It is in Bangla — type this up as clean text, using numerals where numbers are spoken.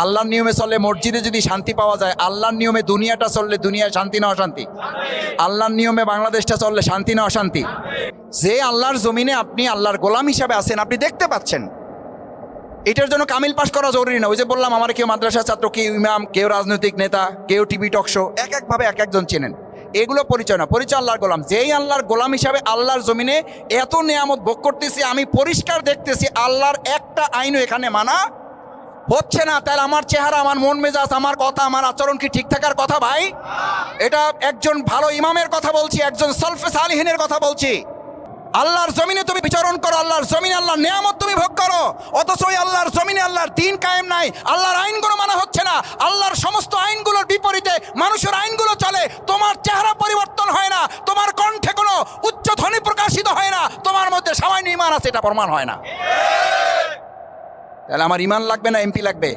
আল্লাহর নিয়মে চললে মসজিদে যদি শান্তি পাওয়া যায়, আল্লাহর নিয়মে দুনিয়াটা চললে দুনিয়ায় শান্তি না অশান্তি? আল্লাহর নিয়মে বাংলাদেশটা চললে শান্তি না অশান্তি? যে আল্লাহর জমিনে আপনি আল্লাহর গোলাম হিসাবে আছেন, আপনি দেখতে পাচ্ছেন। এটার জন্য কামিল পাশ করা জরুরি না। ওই যে বললাম, আমার কেউ মাদ্রাসা ছাত্র, কেউ ইমাম, কেউ রাজনৈতিক নেতা, কেউ টিভি টক শো, এক একভাবে এক একজন চেনেন। এগুলো পরিচয় না, পরিচয় আল্লাহর গোলাম। যেই আল্লাহর গোলাম হিসাবে আল্লাহর জমিনে এত নিয়ামত ভোগ করতেছি, আমি পরিষ্কার দেখতেছি আল্লাহর একটা আইনও এখানে মানা হচ্ছে না। তাহলে আমার চেহারা, আমার মন মেজাজ, আমার কথা, আমার আচরণ কি ঠিক থাকার কথা ভাই? এটা একজন ভালো ইমামের কথা বলছি, একজন সলফে সালিহিনের কথা বলছি। আল্লাহর জমিনে তুমি বিচরণ করো, আল্লাহর জমিনে আল্লাহর নিয়ামত তুমি ভোগ করো, অথচ ওই আল্লাহর জমিনে আল্লাহর দ্বীন কায়েম নাই, আল্লাহর আইনগুলো মানা হচ্ছে না, আল্লাহর সমস্ত আইনগুলোর বিপরীতে মানুষের আইনগুলো চলে। তোমার চেহারা পরিবর্তন হয় না, তোমার কণ্ঠে কোনো উচ্চ ধ্বনি প্রকাশিত হয় না, তোমার মধ্যে সামান্য ঈমান আছে, এটা প্রমাণ হয় না। তাহলে আমার ঈমান লাগবে না এমপি লাগবে?